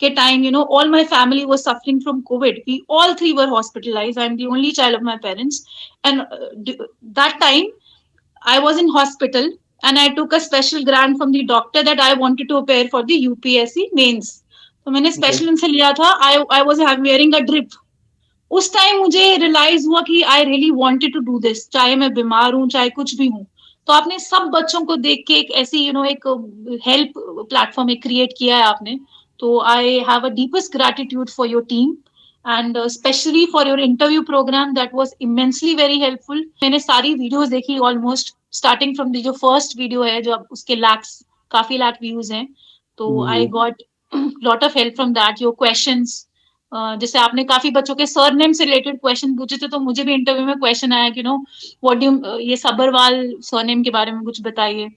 के time, all my family was suffering from COVID. We all three were hospitalized. I'm the only child of my parents. And that time, I was in hospital and I took a special grant from the doctor that I wanted to prepare for the UPSC mains. तो मैंने Okay. Special उनसे लिया था. I was wearing a drip. उस time मुझे realise हुआ कि I really wanted to do this, चाहे मैं बीमार हूँ चाहे कुछ भी हूँ. तो आपने सब बच्चों को देख के एक ऐसी एक हेल्प प्लेटफॉर्म एक क्रिएट किया है आपने. तो I have a deepest gratitude for your team and specially for your interview programme that was immensely very helpful. मैंने सारी वीडियोस देखी ऑलमोस्ट, स्टार्टिंग फ्रॉम द जो फर्स्ट वीडियो है जो उसके लैक्स, काफी लाख व्यूज हैं. तो I Mm-hmm. Got lot of help from that. Your questions, जैसे आपने काफी बच्चों के सरनेम से रिलेटेड क्वेश्चन पूछे थे, तो मुझे भी इंटरव्यू में क्वेश्चन आया कि व्हाट डू ये सबरवाल सरनेम के बारे में कुछ बताइए.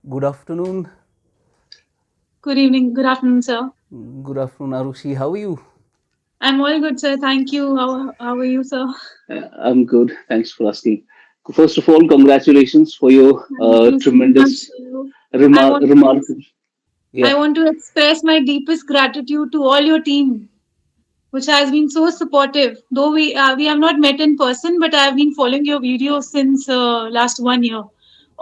Good afternoon. Good evening, good afternoon, sir. Good afternoon, Arushi. How are you? I'm all good, sir. Thank you. How are you, sir? I'm good. Thanks for asking. First of all, congratulations for your Thank you so much. tremendous, I want to remarkable. I Yeah. want to express my deepest gratitude to all your team, which has been so supportive. Though we have not met in person, but I have been following your videos since last 1 year.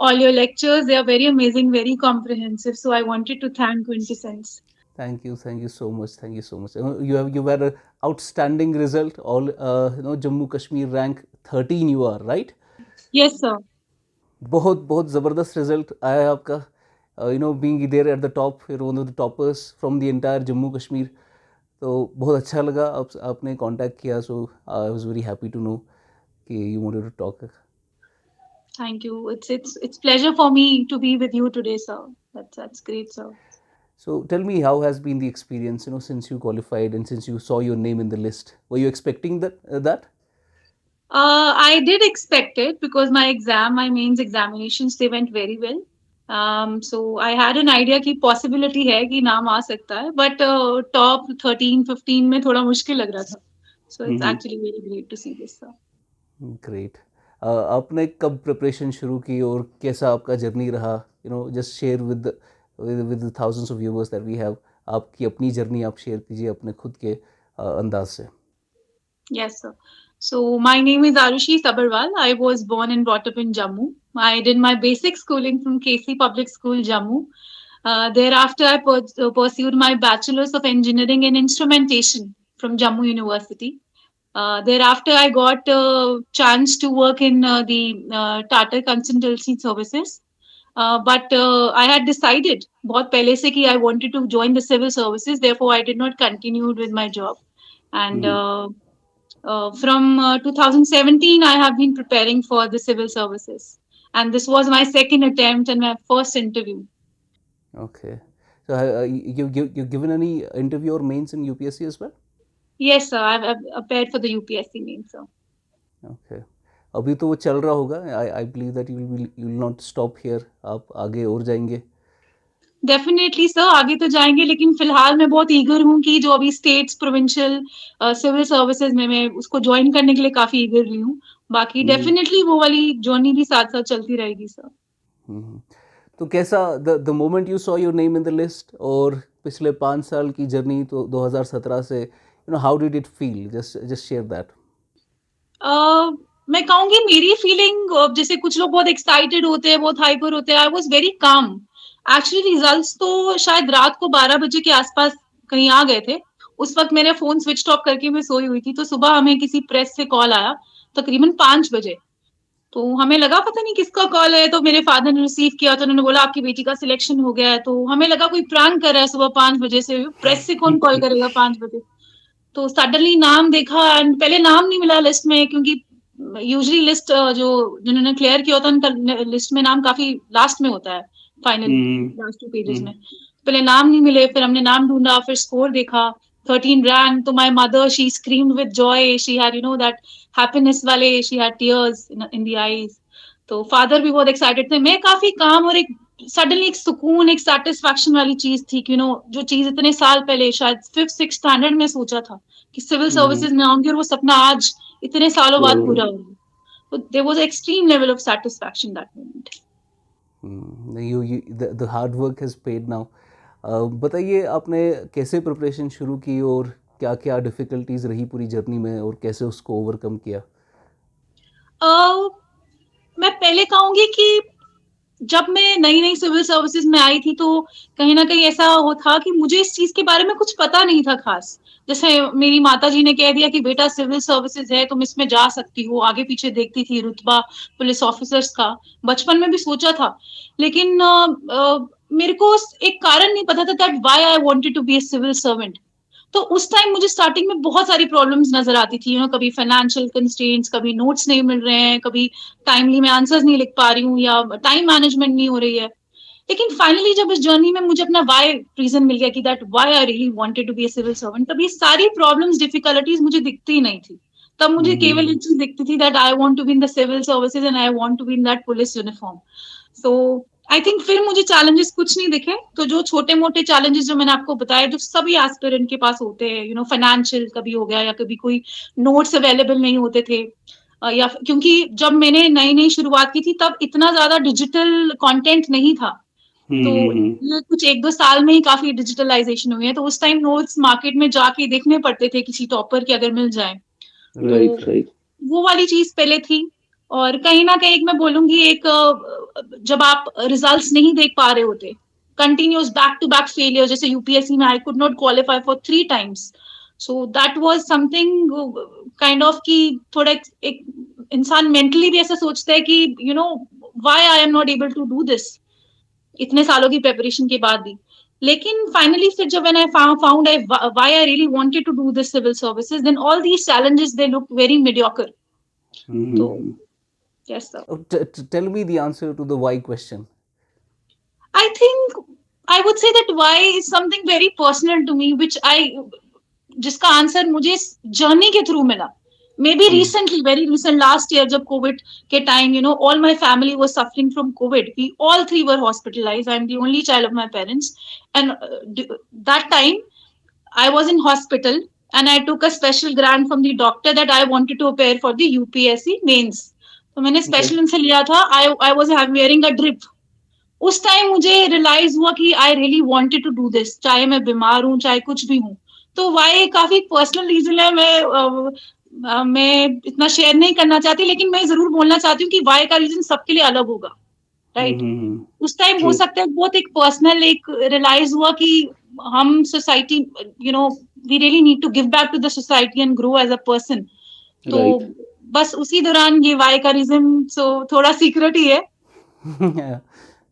All your lectures, they are very amazing, very comprehensive. So I wanted to thank Quintessence. Thank you. Thank you so much. Thank you so much. You had an outstanding result. All Jammu Kashmir rank 13. You are right. Yes, sir. बहुत बहुत ज़बरदस्त result आया है आपका. Being there at the top, फिर one of the toppers from the entire Jammu Kashmir. तो बहुत अच्छा लगा आपने कांटेक्ट किया. So I was very happy to know कि you wanted to talk. Thank you. It's pleasure for me to be with you today, sir. That's great, sir. So tell me, how has been the experience, since you qualified and since you saw your name in the list? Were you expecting that? I did expect it because my mains examinations, they went very well. So I had an idea कि possibility है कि नाम आ सकता है, but top 13, 15 में थोड़ा मुश्किल लग रहा था. So it's Mm-hmm. actually very great to see this, sir. Great. आपने कब प्रिपरेशन शुरू की और कैसा आपका जर्नी रहा? Just share with thousands of viewers that we have. आपकी अपनी जर्नी आप शेयर कीजिए अपने खुद के अंदाज से. Yes, sir. So my name is Arushi Sabarwal. I was born and brought up in Jammu. I did my basic schooling from KC Public School, Jammu. Thereafter, I pursued my Bachelor's of Engineering in Instrumentation from Jammu University. Thereafter, I got a chance to work in the Tata Consultancy Services. But I had decided बहुत पहले से कि I wanted to join the civil services. Therefore, I did not continue with my job. And from 2017, I have been preparing for the civil services. And this was my second attempt and my first interview. Okay. So you given any interview or mains in UPSC as well? Yes, sir. I've applied for the UPSC main, sir. Okay. अभी तो वो चल रहा होगा. I believe that you will not stop here. आप आगे और जाएंगे. डेफिनेटली सर, आगे तो जाएंगे, लेकिन फिलहाल मैं बहुत ईगर हूँ कि जो अभी स्टेट्स प्रोविंशियल सिविल सर्विसेज में मैं उसको ज्वाइन करने के लिए काफी ईगर रही हूँ. बाकी डेफिनेटली वो वाली जर्नी भी साथ साथ चलती रहेगी सर. तो कैसा the moment you saw your name in the list और पिछले 5 साल की जर्नी तो 2017 से, how did it feel? Just share that. मैं कहूंगी मेरी फीलिंग, जैसे कुछ लोग बहुत एक्साइटेड होते हैं, बहुत हाइपर होते हैं. आई was very calm. Actually results तो शायद रात को 12 बजे के आसपास कहीं आ गए थे. उस वक्त मेरा फोन स्विच ऑफ करके मैं सोई हुई थी. तो सुबह हमें किसी प्रेस से कॉल आया तकरीबन 5 बजे. तो हमें लगा पता नहीं किसका कॉल है. तो मेरे फादर ने रिसीव किया तो उन्होंने बोला आपकी बेटी का सिलेक्शन हो गया है. तो हमें लगा कोई प्रैंक कर रहा है सुबह 5 बजे से. प्रेस से कौन कॉल करेगा 5 बजे? तो सडनली नाम देखा एंड पहले नाम नहीं मिला लिस्ट में, क्योंकि यूजली लिस्ट जो जिन्होंने क्लियर किया होता है उनका लिस्ट में नाम काफी लास्ट में होता है, फाइनल लास्ट 2 पेजेस में. पहले नाम नहीं मिले, फिर हमने नाम ढूंढा, फिर स्कोर देखा, 13 रैंक. तो my mother, she screamed with joy. She had that happiness वाले, she had tears in the eyes. तो फादर भी बहुत एक्साइटेड थे. मैं काफी काम और एक सडनली एक सुकून, एक सेटिस्फैक्शन वाली चीज थी कि जो चीज इतने साल पहले शायद 5th 6th स्टैंडर्ड में सोचा था कि सिविल सर्विसेज में आऊंगी और वो सपना आज इतने सालों बाद पूरा हो गया. So there was an extreme level of satisfaction that moment. The hard work has paid now. बताइए आपने कैसे प्रिपरेशन शुरू की और क्या क्या डिफिकल्टीज रही पूरी जर्नी में और कैसे उसको ओवरकम किया? मैं पहले कहूंगी कि जब मैं नई नई सिविल सर्विसेज में आई थी तो कहीं ना कहीं ऐसा हो था कि मुझे इस चीज के बारे में कुछ पता नहीं था खास. जैसे मेरी माता जी ने कह दिया कि बेटा सिविल सर्विसेज है, तुम इसमें जा सकती हो. आगे पीछे देखती थी रुतबा पुलिस ऑफिसर्स का, बचपन में भी सोचा था, लेकिन मेरे को एक कारण नहीं पता था that why I wanted to be a civil servant. तो उस टाइम मुझे स्टार्टिंग में बहुत सारी प्रॉब्लम्स नजर आती थी. कभी फाइनेंशियल कंस्ट्रेंट्स, कभी नोट्स नहीं मिल रहे हैं, कभी टाइमली मैं आंसर्स नहीं लिख पा रही हूँ या टाइम मैनेजमेंट नहीं हो रही है. लेकिन फाइनली जब इस जर्नी में मुझे अपना वाई रीजन मिल गया कि that why I really wanted to be a civil servant, तब ये सारी प्रॉब्लम्स डिफिकल्टीज मुझे दिखती ही नहीं थी. तब मुझे केवल एक चीज दिखती थी that I want to be in the civil services and I want to be in that police uniform. So I think फिर मुझे चैलेंजेस कुछ नहीं दिखे. तो जो छोटे मोटे चैलेंजेस जो मैंने आपको बताया, जो सभी एस्पिरेंट के पास होते हैं, फाइनेंशियल कभी हो गया या कभी कोई नोट्स अवेलेबल नहीं होते थे, या क्योंकि जब मैंने नई नई शुरुआत की थी तब इतना ज्यादा डिजिटल कंटेंट नहीं था. तो ये कुछ 1-2 साल में ही काफी डिजिटलाइजेशन हुई है. तो उस टाइम नोट्स मार्केट में जाके देखने पड़ते थे किसी टॉपर के अगर मिल जाए. तो वो वाली चीज पहले थी. और कहीं ना कहीं मैं बोलूंगी एक जब आप रिजल्ट्स नहीं देख पा रहे होते, continuous back to back failure, जैसे यूपीएससी में I could not qualify for 3 times. So that was something kind of कि थोड़ा एक इंसान मेंटली भी ऐसा सोचता है कि why I am not able to do this इतने सालों की प्रिपरेशन के बाद भी. लेकिन फाइनली फिर जब when I found why I really wanted to do this civil services, then all these challenges they look very mediocre. तो yes sir. Tell me the answer to the why question. I think I would say that why is something very personal to me, which जिसका answer मुझे journey के through मिला. Maybe recently, very recent, last year जब covid के time all my family was suffering from covid. We all 3 were hospitalised. I am the only child of my parents and that time I was in hospital and I took a special grant from the doctor that I wanted to prepare for the UPSC mains. तो मैंने special उनसे लिया था. I was wearing a drip. उस time मुझे realise हुआ कि I really wanted to do this, चाहे मैं बीमार हूँ चाहे कुछ भी हूँ. तो वाई काफी पर्सनल रीजन है. मैं इतना शेयर नहीं करना चाहती, लेकिन मैं जरूर बोलना चाहती हूँ कि वाई का रीजन सबके लिए अलग होगा. राइट. उस टाइम हो सकता है बहुत एक पर्सनल एक रियलाइज हुआ कि हम society we really need to give back to the society and grow as a person. तो बस उसी दौरान ये वाई का रीजन थोड़ा सीक्रेट ही है.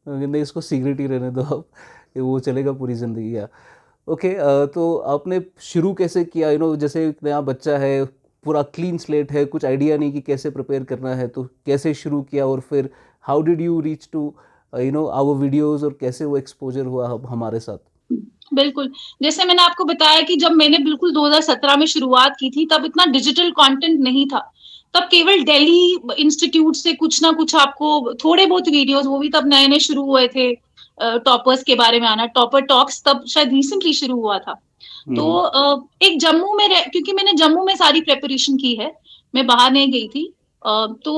नहीं, इसको सीक्रेट ही रहने दो आप, वो चलेगा पूरी जिंदगी. या ओके. तो आपने शुरू कैसे किया? जैसे एक नया बच्चा है, पूरा क्लीन स्लेट है, कुछ आइडिया नहीं कि कैसे प्रिपेयर करना है, तो कैसे शुरू किया और फिर how did you reach to our videos और कैसे वो एक्सपोजर हुआ हमारे साथ? बिल्कुल. जैसे मैंने आपको बताया कि जब मैंने बिल्कुल 2017 में शुरुआत की थी तब इतना डिजिटल कंटेंट नहीं था. तब केवल दिल्ली इंस्टीट्यूट से कुछ ना कुछ आपको थोड़े बहुत वीडियोस, वो भी तब नए नए शुरू हुए थे, टॉपर्स के बारे में आना. टॉपर टॉक्स तब शायद रिसेंटली शुरू हुआ था. तो एक जम्मू में क्योंकि मैंने जम्मू में सारी प्रिपरेशन की है, मैं बाहर नहीं गई थी. तो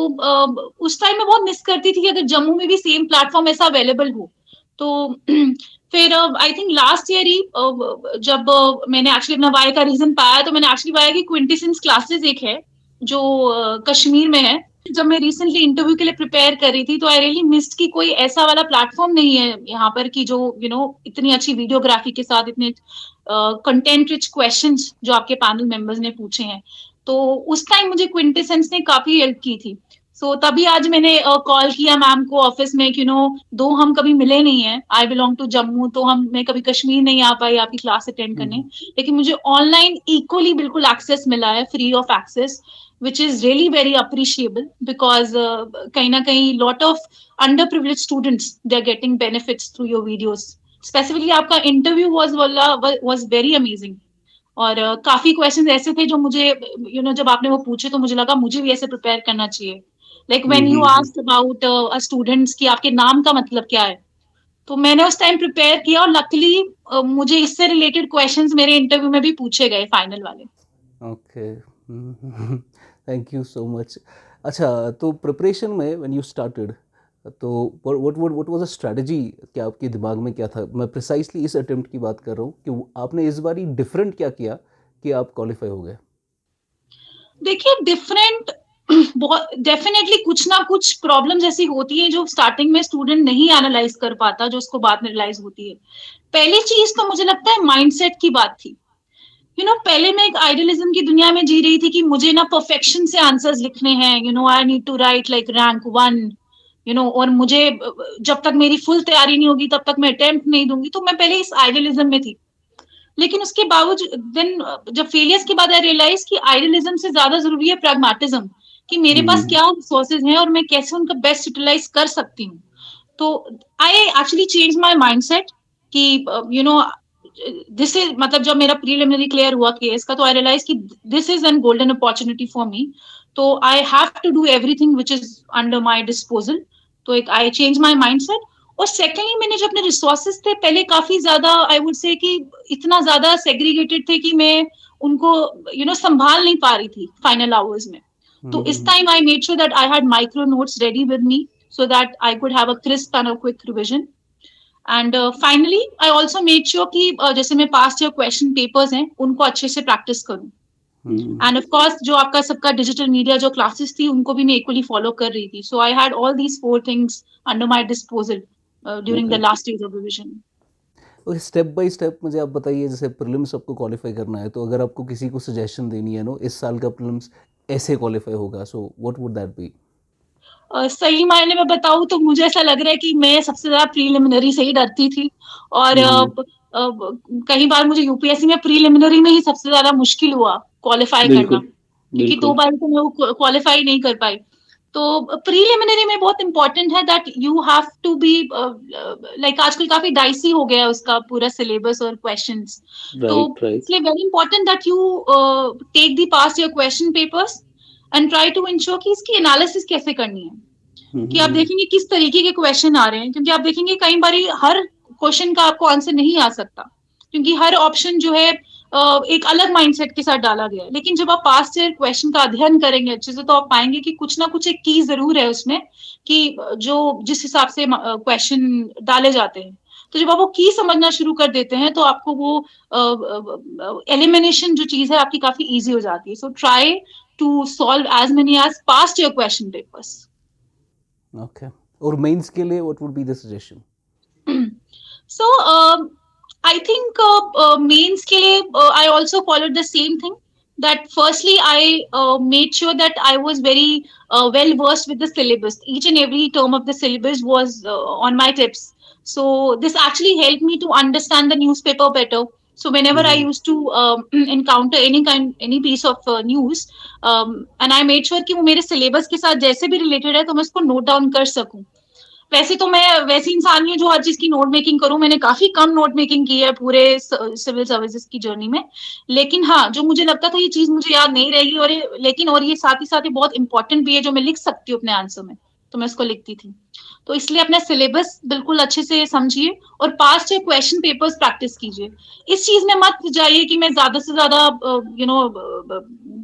उस टाइम मैं बहुत मिस करती थी कि अगर जम्मू में भी सेम प्लेटफॉर्म ऐसा अवेलेबल हो. तो फिर आई थिंक लास्ट ईयर ही जब मैंने एक्चुअली अपना वाई का रीजन पाया, तो मैंने एक्चुअली पाया कि क्विंटेसेंस क्लासेस एक है जो कश्मीर में है. जब मैं रिसेंटली इंटरव्यू के लिए प्रिपेयर कर रही थी तो आई रियली मिस्ड कि कोई ऐसा वाला प्लेटफॉर्म नहीं है यहाँ पर कि जो इतनी अच्छी वीडियोग्राफी के साथ इतने कंटेंट रिच क्वेश्चंस जो आपके पैनल मेंबर्स ने पूछे हैं. तो उस टाइम मुझे क्विंटेसेंस ने काफी हेल्प की थी. सो तभी आज मैंने कॉल किया मैम को ऑफिस में कि दो हम कभी मिले नहीं है. आई बिलोंग टू जम्मू, तो मैं कभी कश्मीर नहीं आ पाई आपकी क्लास अटेंड करने, लेकिन मुझे ऑनलाइन इक्वली बिल्कुल एक्सेस मिला है, free of access, which is really very appreciable because kahin na kahin lot of underprivileged students, they are getting benefits through your videos. Specifically आपका interview was very amazing. और काफी questions ऐसे थे जो मुझे जब आपने वो पूछे तो मुझे लगा मुझे भी ऐसे प्रिपेयर करना चाहिए. Like when you asked about a students कि आपके नाम का मतलब क्या है, तो मैंने उस टाइम प्रिपेयर किया और लकीली मुझे इससे रिलेटेड क्वेश्चंस मेरे इंटरव्यू में भी पूछे गए फाइनल वाले. Okay, thank you so much. अच्छा, तो प्रिपरेशन में व्हेन यू स्टार्टेड, तो व्हाट वाज द स्ट्रेटजी? क्या आपके दिमाग में क्या था? मैं प्रिसाइजली इस अटेम्प्ट की बात कर रहा हूँ कि आपने इस बारी डिफरेंट क्या किया कि आप क्वालिफाई हो गए? देखिए डिफरेंट बहुत डेफिनेटली कुछ ना कुछ प्रॉब्लम्स ऐसी होती है जो स्टार्टिंग में स्टूडेंट नहीं एनालाइज कर पाता, जो उसको बाद में रियलाइज होती है। पहली चीज तो मुझे लगता है माइंडसेट की बात थी। पहले मैं एक आइडियलिज्म की दुनिया में जी रही थी कि मुझे ना परफेक्शन से आंसर्स लिखने हैं, I need to write like rank one, और मुझे जब तक मेरी फुल तैयारी नहीं होगी तब तक मैं अटेम्प्ट नहीं दूंगी। तो मैं पहले इस आइडियलिज्म में थी। लेकिन उसके बावजूद देन जब फेलियर्स के बाद आई रियलाइज कि आइडियलिज्म से ज्यादा जरूरी है प्रैग्मेटिज्म, कि मेरे पास क्या रिसोर्सेज हैं और मैं कैसे उनका बेस्ट यूटिलाइज कर सकती हूँ। तो I actually change my mindset कि दिस इज मतलब जब मेरा प्रीलिमिनरी क्लियर हुआ केस का, तो आई रियलाइज कि this is an golden opportunity for me. तो I have to do everything which is under my disposal. तो एक आई चेंज माई माइंडसेट। और सेकेंडली मैंने जो अपने रिसोर्सेज थे पहले काफी ज्यादा, आई वुड से कि इतना ज्यादा सेग्रीगेटेड थे कि मैं उनको संभाल नहीं पा रही थी फाइनल आवर्स में। तो इस time I made sure that I had micro notes ready with me so that I could have a crisp and a quick revision. And finally, I also made sure कि जैसे मैं past year question papers हैं उनको अच्छे से practice करूँ. And of course, जो आपका सबका digital media जो classes थी उनको भी मैं equally follow कर रही थी. So I had all these 4 things under my disposal during the last stage of revision. Okay, step by step मुझे आप बताइए। जैसे प्रीलिम्स आपको क्वालिफाई करना है, तो अगर आपको किसी को सजेशन देनी है, नो इस साल का प्रीलिम्स ऐसे क्वालिफाई होगा, so what would that be? सही मायने में बताऊं तो मुझे ऐसा लग रहा है कि मैं सबसे ज्यादा प्रीलिमिनरी से ही डरती थी। और कई बार मुझे यूपीएससी में प्रीलिमिनरी में ही सबसे ज्यादा मुश्किल हुआ क्वालिफाई करना, क्योंकि 2 बार तो मैं वो क्वालिफाई नहीं कर पाई। तो प्रीलिमिनरी में बहुत इंपॉर्टेंट है that you have to be like आजकल काफी डाइसी हो गया है उसका पूरा सिलेबस और क्वेश्चंस। तो इसलिए very important that you take the past year question papers and try to ensure कि इसकी एनालिसिस कैसे करनी है, कि आप देखेंगे किस तरीके के क्वेश्चन आ रहे हैं। क्योंकि आप देखेंगे कई बार हर क्वेश्चन का आपको आंसर नहीं आ सकता, क्योंकि हर ऑप्शन जो है एक अलग माइंडसेट के साथ डाला गया है। लेकिन जब आप पास्ट ईयर क्वेश्चन का अध्ययन करेंगे अच्छे से, तो आप पाएंगे कि कुछ ना कुछ एक की जरूर है उसमें, कि जो जिस हिसाब से क्वेश्चन डाले जाते हैं। तो जब आप वो की समझना शुरू कर देते हैं तो आपको वो एलिमिनेशन जो चीज है आपकी काफी इजी हो जाती है। So try to solve as many as past year question papers. Okay. और मेंस के लिए what would be the suggestion? So I think mains के लिए I also followed the same thing. That firstly I made sure that I was very well versed with the syllabus. Each and every term of the syllabus was on my tips. So this actually helped me to understand the newspaper better. So whenever I used to encounter any piece of news, and I made sure कि वो मेरे syllabus के साथ जैसे भी related है तो मैं उसको note down कर सकूं। वैसे तो मैं वैसी इंसान नहीं हूँ जो हर चीज की नोट मेकिंग करूं। मैंने काफी कम नोट मेकिंग की है पूरे सिविल सर्विसेज की जर्नी में। लेकिन हाँ, जो मुझे लगता था ये चीज मुझे याद नहीं रहेगी, और ये साथ ही साथ बहुत इंपॉर्टेंट भी है जो मैं लिख सकती हूँ अपने आंसर में, तो मैं उसको लिखती थी। तो इसलिए अपना सिलेबस बिल्कुल अच्छे से समझिए और past year question papers practice कीजिए। इस चीज में मत जाइए कि मैं ज्यादा से ज्यादा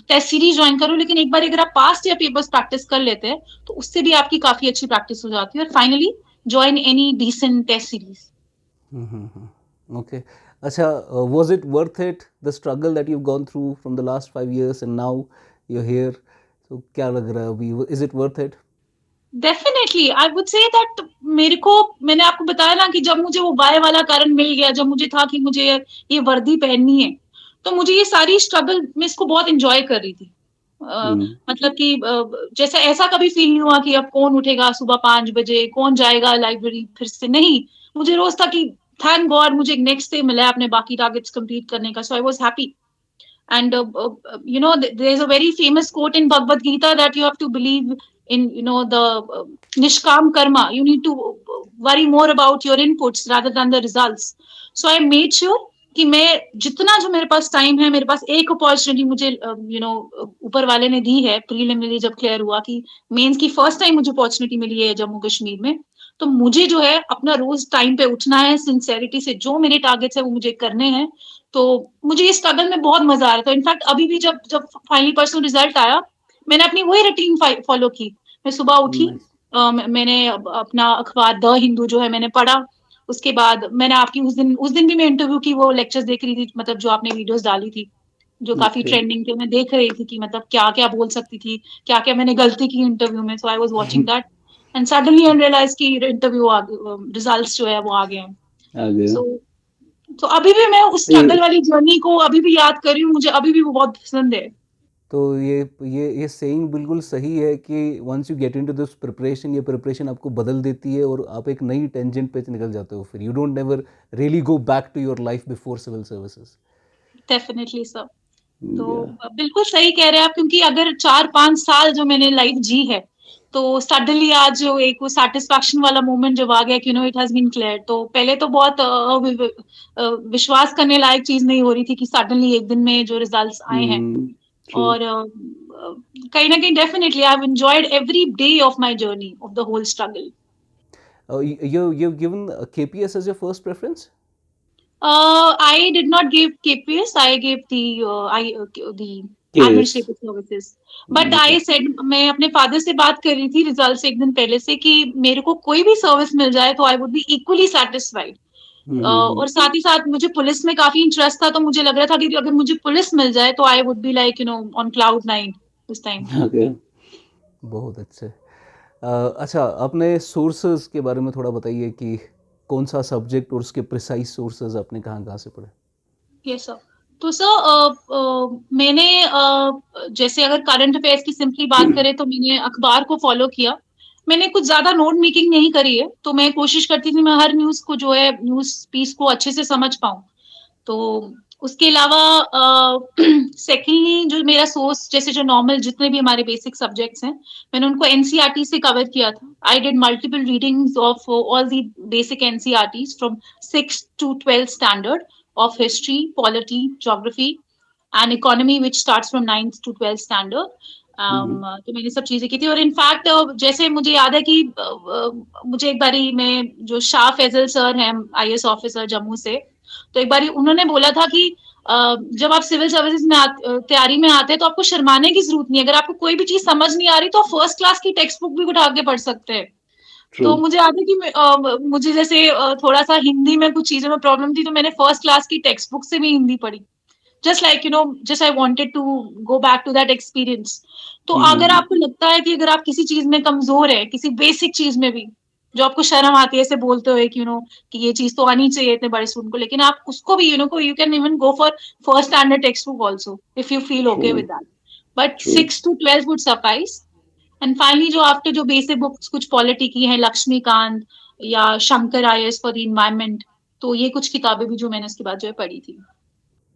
टेस्ट सीरीज ज्वाइन करूं, लेकिन एक बार अगर आप पास्ट ईयर पेपर्स प्रैक्टिस कर लेते हैं तो उससे भी आपकी काफी अच्छी प्रैक्टिस हो जाती है। और finally join any decent test series. Okay. अच्छा, was it worth it, the struggle that you've gone through from the last 5 years and now you're here? So क्या लग रहा है अभी? Is it worth it? Definitely I would say that मैंने आपको बताया ना कि जब मुझे वो बाय वाला कारण मिल गया, जब मुझे था कि मुझे ये वर्दी पहननी है, तो मुझे ये सारी स्ट्रगल मैं इसको बहुत एंजॉय कर रही थी। मतलब कि जैसे ऐसा कभी फील नहीं हुआ कि अब कौन उठेगा सुबह 5 बजे, कौन जाएगा लाइब्रेरी फिर से, नहीं। मुझे रोज था कि थैंक गॉड मुझे एक नेक्स्ट डे मिला है अपने बाकी टारगेट्स कंप्लीट करने का। So I was happy. And there's a very famous quote in Bhagavad Gita that you have to believe in, the nishkam karma. You need to worry more about your inputs rather than the results. So I made sure कि मैं जितना जो मेरे पास time है, मेरे पास एक opportunity मुझे ऊपर वाले ने दी है। प्रीलिमिनरी जब क्लियर हुआ कि मेंस की फर्स्ट टाइम मुझे अपॉर्चुनिटी मिली है जम्मू कश्मीर में, तो मुझे जो है अपना रोज टाइम पे उठना है, सिंसेरिटी से जो मेरे टारगेट्स है वो मुझे करने हैं। तो मुझे इस स्ट्रगल में बहुत मजा आ रहा था। इनफैक्ट अभी भी जब जब फाइनली पर्सनल रिजल्ट आया, मैंने अपनी वही रूटीन फॉलो की। मैं सुबह उठी, नाइस। मैंने अपना अखबार द हिंदू जो है मैंने पढ़ा। उसके बाद मैंने आपकी उस दिन भी मैं इंटरव्यू की वो लेक्चर्स देख रही थी, मतलब जो आपने वीडियोस डाली थी जो काफी ओके। ट्रेंडिंग थे, मैं देख रही थी कि मतलब क्या क्या बोल सकती थी, क्या क्या मैंने गलती की इंटरव्यू में। So I was watching that and suddenly I realise कि इंटरव्यू आ रिजल्ट्स जो है वो आ गए हैं। आ गया। सो तो अभी भी मैं उस ये स्ट्रगल वाली जर्नी को अभी भी याद कर रही हूँ, मुझे अभी भी वो बहुत पसंद है। तो ये सेइंग बिल्कुल सही है कि once you get into this preparation, ये प्रिपरेशन आपको बदल देती है और आप एक नई टेंजेंट पे निकल जाते हो, फिर you don't never really go back to your life before civil services. Definitely sir. तो या। बिल्कुल सही कह रहे हैं आप, क्योंकि अगर 4-5 साल जो मैंने लाइफ जी है, तो सडनली आज जो एक वो सेटिस्फैक्शन वाला मोमेंट जब आ गया कि इट हैज बीन क्लियर, तो पहले तो बहुत विश्वास करने लायक चीज नहीं हो रही थी कि सडनली एक दिन में जो रिजल्ट्स आए हैं। ट्रू। और कहीं ना कहीं definitely I have enjoyed every day of my journey of the whole struggle. You've given KPS as your first preference? I did not give KPS. I gave the KS. administrative services. But Okay. I said, मैं अपने father से बात कर रही थी result से एक दिन पहले से कि मेरे को कोई भी सर्विस मिल जाए तो I would be equally satisfied. Mm-hmm. और साथ ही साथ मुझे पुलिस में काफी इंटरेस्ट था, तो मुझे लग रहा था कि अगर मुझे पुलिस मिल जाए तो I would be like on cloud 9 उस टाइम। Okay. बहुत अच्छे। अच्छा, अपने सोर्सेज के बारे में थोड़ा बताइए कि कौन सा सब्जेक्ट और उसके प्रिसाइज सोर्सेज आपने कहाँ कहाँ से पढ़े? Yes sir. तो सर मैंने जैसे अगर करंट अफेयर्स की सिंपली बात करें तो मैंने अखबार को फॉलो किया। मैंने कुछ ज्यादा नोट मेकिंग नहीं करी है, तो मैं कोशिश करती थी मैं हर न्यूज को जो है न्यूज पीस को अच्छे से समझ पाऊं। तो उसके अलावा सेकेंडली जो मेरा सोर्स, जैसे जो नॉर्मल जितने भी हमारे बेसिक सब्जेक्ट्स हैं, मैंने उनको एनसीईआरटी से कवर किया था। I did multiple readings of all the basic NCERTs from 6 to 12 standard of history, polity, geography, and economy, which starts from 9th to 12th standard. तो मैंने सब चीजें की थी। और इनफैक्ट जैसे मुझे याद है कि मुझे एक बारी में जो शाह फैजल सर हैं आईएएस ऑफिसर जम्मू से, तो एक बारी उन्होंने बोला था कि जब आप सिविल सर्विसेज में तैयारी में आते हैं तो आपको शर्माने की जरूरत नहीं है। अगर आपको कोई भी चीज समझ नहीं आ रही तो आप फर्स्ट क्लास की टेक्स्ट बुक भी उठा के पढ़ सकते हैं। ट्रू। तो मुझे याद है कि मुझे जैसे थोड़ा सा हिंदी में कुछ चीजों में प्रॉब्लम थी, तो मैंने फर्स्ट क्लास की टेक्स्ट बुक से भी हिंदी पढ़ी। Just like just I wanted to go back to that experience. तो अगर आपको लगता है कि अगर आप किसी चीज में कमजोर है, किसी बेसिक चीज में भी जो आपको शर्म आती है ऐसे बोलते हुए कि कि ये चीज तो आनी चाहिए इतने बड़े स्टूडेंट को, लेकिन आप उसको भी you can even go for first standard text book also if you feel true. Okay with that. But true. 6 to 12 would suffice. And finally जो आफ्टर जो बेसिक बुक्स कुछ पॉलिटी की हैं, लक्ष्मीकांत या Shankar IAS for the environment, तो ये कुछ किताबें भी जो मैंने उसके बाद जो है पढ़ी थी।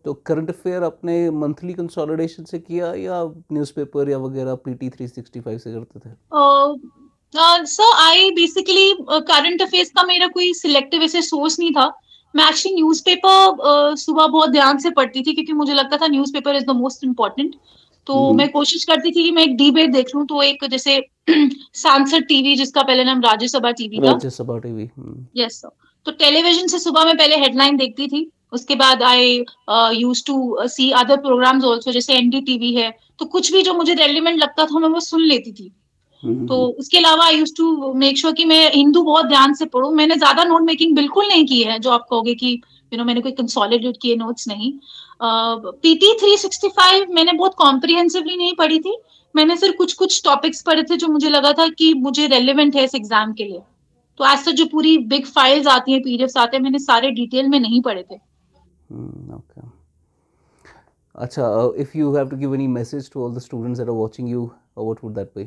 तो करंट अफेयर आपने मंथली कंसोलिडेशन से किया या न्यूज़पेपर या वगैरह पीटी 365 से करते थे? Sir I basically current affairs का मेरा कोई सिलेक्टिव ऐसे सोर्स नहीं था। मैं एक्चुअली न्यूज़पेपर सुबह बहुत ध्यान से पढ़ती थी, क्योंकि मुझे लगता था newspaper is the most important. तो मैं कोशिश करती थी कि मैं एक डिबेट देख लूं। तो एक जैसे सांसद टीवी, जिसका पहले नाम राज्यसभा टीवी था। राज्यसभा टीवी। Yes sir. तो टेलीविजन से सुबह में पहले हेडलाइन देखती थी, उसके बाद I used to see other programmes also, जैसे एनडीटीवी है। तो कुछ भी जो मुझे रेलिवेंट लगता था मैं वो सुन लेती थी। तो उसके अलावा आई यूज टू मेक श्योर कि मैं हिंदू बहुत ध्यान से पढूं। मैंने ज्यादा नोट मेकिंग बिल्कुल नहीं की है, जो आप कहोगे कि मैंने कोई कंसोलिडेट किए नोट्स नहीं। पीटी 365 मैंने बहुत कॉम्प्रिहेंसिवली नहीं पढ़ी थी। मैंने सिर्फ कुछ कुछ टॉपिक्स पढ़े थे जो मुझे लगा था कि मुझे रेलिवेंट है इस एग्जाम के लिए। तो आज तक जो पूरी बिग फाइल्स आती हैं, पीडीएफ्स आते हैं, मैंने सारे डिटेल में नहीं पढ़े थे। ओके। अच्छा, if you have to give any message to all the students that are watching you, what would that be?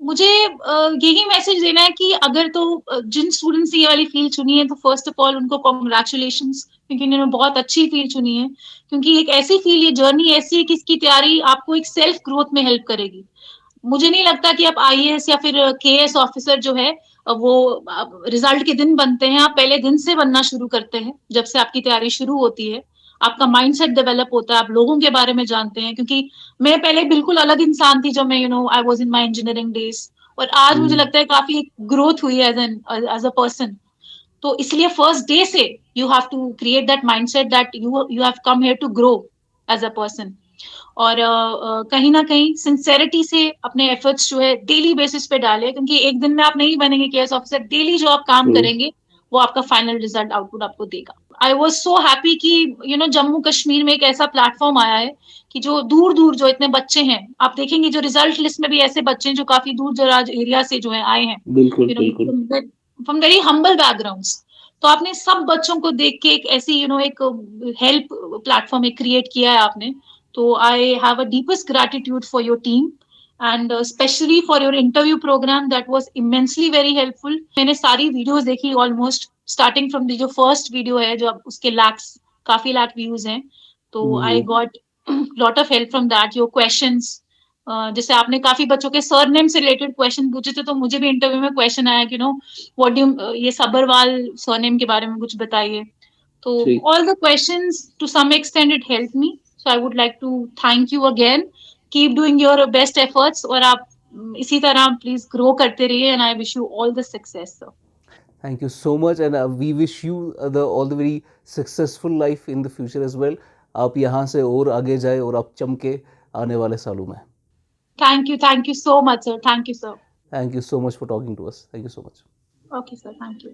मुझे यही मैसेज देना है कि अगर तो जिन स्टूडेंट्स ने ये वाली फील्ड चुनी है, तो फर्स्ट ऑफ ऑल उनको कॉन्ग्रेचुलेशंस, क्योंकि उन्होंने बहुत अच्छी फील्ड चुनी है। क्योंकि एक ऐसी फील्ड, ये जर्नी ऐसी है कि इसकी तैयारी आपको एक सेल्फ ग्रोथ में हेल्प करेगी। मुझे नहीं लगता कि आप आईएएस या फिर केएस ऑफिसर जो है वो रिजल्ट के दिन बनते हैं। आप पहले दिन से बनना शुरू करते हैं, जब से आपकी तैयारी शुरू होती है। आपका माइंडसेट डेवलप होता है, आप लोगों के बारे में जानते हैं। क्योंकि मैं पहले बिल्कुल अलग इंसान थी जब मैं I was in my engineering days, और आज मुझे लगता है काफी ग्रोथ हुई है एज अ पर्सन। तो इसलिए फर्स्ट डे से you have to create that mindset that you have come here to grow as a person. और कहीं ना कहीं सिंसेरिटी से अपने एफर्ट्स जो है डेली बेसिस पे डाले, क्योंकि एक दिन में आप नहीं बनेंगे केएस ऑफिसर, डेली जो आप काम ट्रू। करेंगे वो आपका फाइनल रिजल्ट आउटपुट आपको देगा। आई वॉज सो हैप्पी कि जम्मू कश्मीर में एक ऐसा प्लेटफॉर्म आया है कि जो दूर दूर जो इतने बच्चे हैं, आप देखेंगे जो रिजल्ट लिस्ट में भी ऐसे बच्चे हैं जो काफी दूर दराज एरिया से जो है आए हैं, बिल्कुल, यू बिल्कुल। Know from very humble backgrounds. तो आपने सब बच्चों को देख के एक ऐसी एक हेल्प प्लेटफॉर्म एक क्रिएट किया है आपने। तो I have a deepest gratitude for your team and specially for your interview programme that was immensely very helpful. मैंने सारी वीडियोस देखी ऑलमोस्ट, स्टार्टिंग फ्रॉम द जो फर्स्ट वीडियो है जो अब उसके लैक्स, काफी लाख व्यूज हैं। तो आई जी। Got lot of help from that. Your questions, जैसे आपने काफी बच्चों के सरनेम से रिलेटेड क्वेश्चन पूछे थे, तो मुझे भी इंटरव्यू में क्वेश्चन आया कि व्हाट डू ये सबरवाल सरनेम के बारे में कुछ बताइए। तो ठीक। all the questions to some extent it helped me, so I would like to thank you again. Keep doing your best efforts और आप इसी तरह प्लीज ग्रो करते रहिए and I wish you all the success sir. Thank you so much, and we wish you the all the very successful life in the future as well. आप यहाँ से और आगे जाए और आप चमके आने वाले सालों में। Thank you so much sir, thank you sir. Thank you so much for talking to us. Thank you so much. Okay sir, thank you.